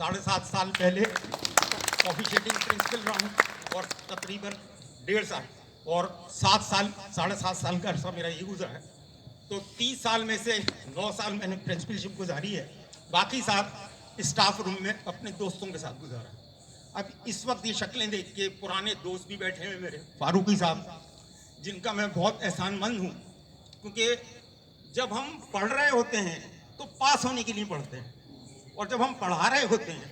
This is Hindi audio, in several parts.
7.5 साल पहले ऑफिशिएटिंग प्रिंसिपल रहा हूँ और तकरीबन 1.5 साल और 7 साल 7.5 साल का अर्सा मेरा ये गुजरा है। तो 30 साल में से 9 साल मैंने प्रिंसिपलशिप गुजारी है, बाकी साथ स्टाफ रूम में अपने दोस्तों के साथ गुजारा। अब इस वक्त ये शक्लें देख के पुराने दोस्त भी बैठे हैं मेरे, फारूकी साहब, जिनका मैं बहुत एहसानमंद हूँ, क्योंकि जब हम पढ़ रहे होते हैं तो पास होने के लिए पढ़ते हैं, और जब हम पढ़ा रहे होते हैं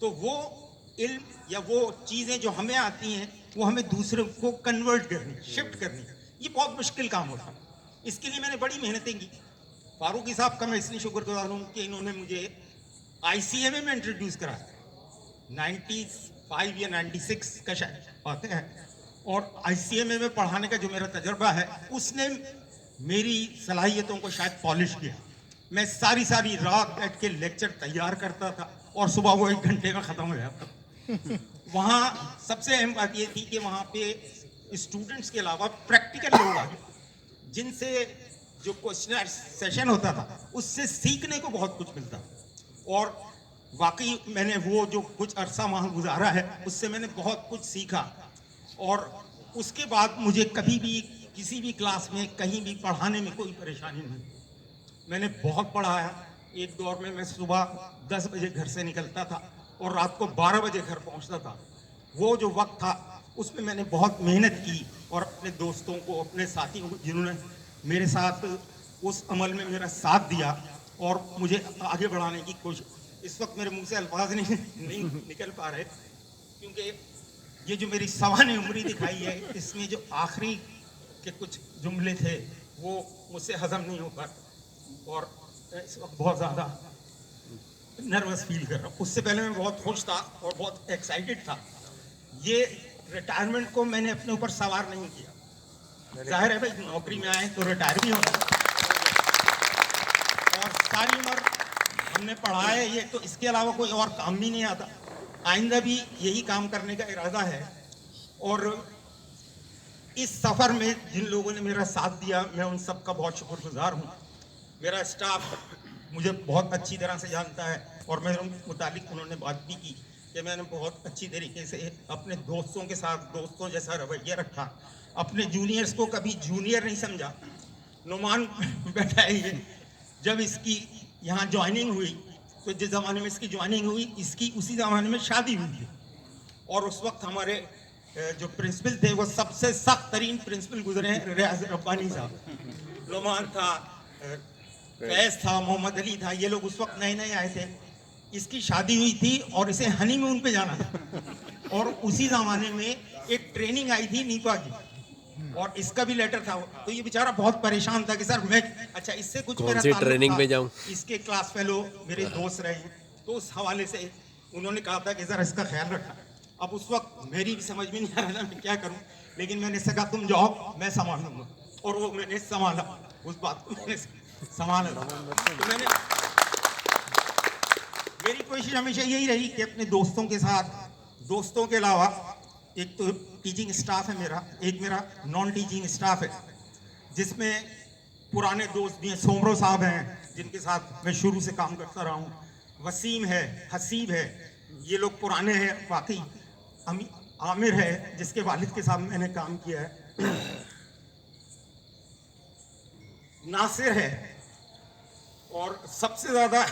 तो वो इल्म या वो चीज़ें जो हमें आती हैं वो हमें दूसरे को कन्वर्ट करनी, शिफ्ट करनी, ये बहुत मुश्किल काम होता है। इसके लिए मैंने बड़ी मेहनतें की। फारूकी साहब का मैं इसलिए शुक्रगुजार हूँ कि इन्होंने मुझे ICMA में इंट्रोड्यूस कराया, 95 या 96 का शायद बातें हैं, और ICMA में पढ़ाने का जो मेरा तजर्बा है उसने मेरी सलाहियतों को शायद पॉलिश किया। मैं सारी रात बैठ के लेक्चर तैयार करता था और सुबह वो 1 घंटे में ख़त्म हो जाता। वहाँ सबसे अहम बात ये थी कि वहाँ पे स्टूडेंट्स के अलावा प्रैक्टिकल लोग आ गए, जिनसे जो क्वेश्चन सेशन होता था उससे सीखने को बहुत कुछ मिलता। और वाकई मैंने वो जो कुछ अरसा वहाँ गुजारा है उससे मैंने बहुत कुछ सीखा। और उसके बाद मुझे कभी भी किसी भी क्लास में कहीं भी पढ़ाने में कोई परेशानी नहीं। मैंने बहुत पढ़ाया। एक दौर में मैं सुबह 10 बजे घर से निकलता था और रात को 12 बजे घर पहुंचता था। वो जो वक्त था उसमें मैंने बहुत मेहनत की और अपने दोस्तों को, अपने साथियों को, जिन्होंने मेरे साथ उस अमल में मेरा साथ दिया और मुझे आगे बढ़ाने की कोशिश, इस वक्त मेरे मुंह से अल्फाज नहीं निकल पा रहे, क्योंकि ये जो मेरी सवाने उम्री दिखाई है इसमें जो आखिरी के कुछ जुमले थे वो मुझसे हजम नहीं हो पाते और इस वक्त बहुत ज़्यादा नर्वस फील कर रहा हूँ। उससे पहले मैं बहुत खुश था और बहुत एक्साइटेड था। ये रिटायरमेंट को मैंने अपने ऊपर सवार नहीं किया। जाहिर है भाई, नौकरी में आए तो रिटायर भी होना, और सारी उम्र हमने पढ़ा है ये, तो इसके अलावा कोई और काम भी नहीं आता। आइंदा भी यही काम करने का इरादा है। और इस सफ़र में जिन लोगों ने मेरा साथ दिया मैं उन सब का बहुत शुक्रगुजार हूँ। मेरा स्टाफ मुझे बहुत अच्छी तरह से जानता है और मेरे मुतालिक उन्होंने बात भी की कि मैंने बहुत अच्छी तरीके से अपने दोस्तों के साथ दोस्तों जैसा रवैया रखा। अपने जूनियर्स को कभी जूनियर नहीं समझा। नुमान बैठा है ये, जब इसकी यहाँ ज्वाइनिंग हुई तो जिस ज़माने में इसकी ज्वाइनिंग हुई इसकी उसी ज़माने में शादी हुई थी, और उस वक्त हमारे जो प्रिंसिपल थे वो सबसे सख्त तरीन प्रिंसिपल गुजरे हैं, रियाज रब्बानी साहब। नुमान था, फैज था, मोहम्मद अली था, ये लोग उस वक्त नए नए आए थे। इसकी शादी हुई थी और इसे हनीमून पे जाना था, और उसी ज़माने में एक ट्रेनिंग आई थी नीपा की और इसका भी लेटर था। तो ये बेचारा बहुत परेशान था कि सर मैं, अच्छा इससे कुछ मेरा ट्रेनिंग पे जाऊं, इसके क्लास फेलो मेरे दोस्त रहे हैं, तो उस हवाले से उन्होंने कहा था कि सर इसका ख्याल रखा। अब उस वक्त मेरी भी समझ में नहीं आ रहा था मैं क्या करूं, लेकिन मैंने इससे कहा तुम जाओ मैं संभाल लूंगा, और वो मैंने संभाला, उस बात को मैंने संभाला। तो मैंने, मेरी कोशिश हमेशा यही रही कि अपने दोस्तों के साथ, दोस्तों के अलावा एक तो टीचिंग स्टाफ है मेरा, एक मेरा नॉन टीचिंग स्टाफ है जिसमें पुराने दोस्त भी हैं। सोमरो साहब हैं जिनके साथ मैं शुरू से काम करता रहा हूँ, वसीम है, हसीब है, ये लोग पुराने हैं। बाकी आमिर है जिसके वालिद के साथ मैंने काम किया है, नासिर है, और सबसे ज़्यादा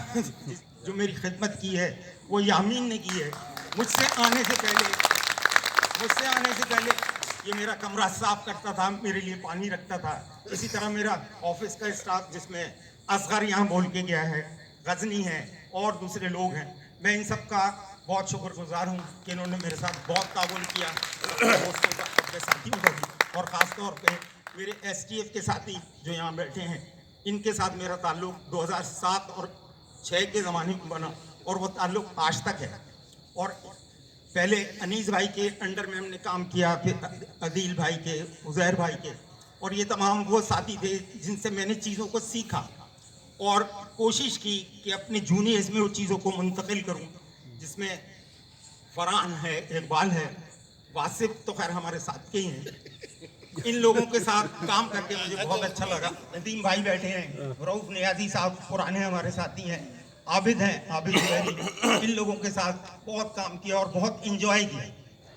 जो मेरी खिदमत की है वो यामीन ने की है। मुझसे आने से पहले ये मेरा कमरा साफ करता था, मेरे लिए पानी रखता था। इसी तरह मेरा ऑफिस का स्टाफ जिसमें असगर यहाँ बोल के गया है, गजनी है और दूसरे लोग हैं, मैं इन सब का बहुत शुक्रगुजार हूँ कि इन्होंने मेरे साथ बहुत ताउन किया, दोस्तों का, अपने साथियों का भी, और ख़ास तौर पे मेरे STF के साथी जो यहाँ बैठे हैं, इनके साथ मेरा ताल्लुक़ 2007 और 6 के ज़माने में बना और वो ताल्लुक़ आज तक है। और पहले अनीस भाई के अंडर में हमने काम किया, फिर अदील भाई के, उज़ैर भाई के, और ये तमाम वो साथी थे जिनसे मैंने चीज़ों को सीखा और कोशिश की कि अपने जूनियर्स में वो चीज़ों को मुंतकिल करूं, जिसमें फरहान है, इकबाल है, वासिफ तो खैर हमारे साथ के ही हैं। इन लोगों के साथ काम करके मुझे बहुत अच्छा लगा। नदीम भाई बैठे हैं, रऊफ नियाजी साहब पुराने हमारे साथी हैं, आबिद हैं, आबिद हुरैरी, इन लोगों के साथ बहुत काम किया और बहुत इंजॉय किया।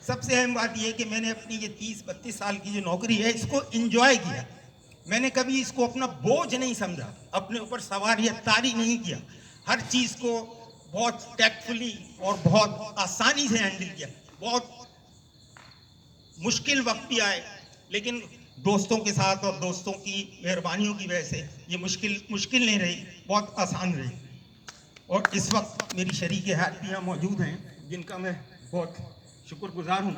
सबसे अहम बात यह है कि मैंने अपनी ये 30-32 साल की जो नौकरी है इसको इंजॉय किया। मैंने कभी इसको अपना बोझ नहीं समझा, अपने ऊपर सवार या तारी नहीं किया। हर चीज़ को बहुत टैक्टफुली और बहुत आसानी से हैंडल किया। बहुत मुश्किल वक्त भी आए, लेकिन दोस्तों के साथ और दोस्तों की मेहरबानियों की वजह से ये मुश्किल नहीं रही, बहुत आसान रही। और इस वक्त मेरी शरीक हयात भी यहाँ मौजूद हैं, जिनका मैं बहुत शुक्रगुजार हूँ।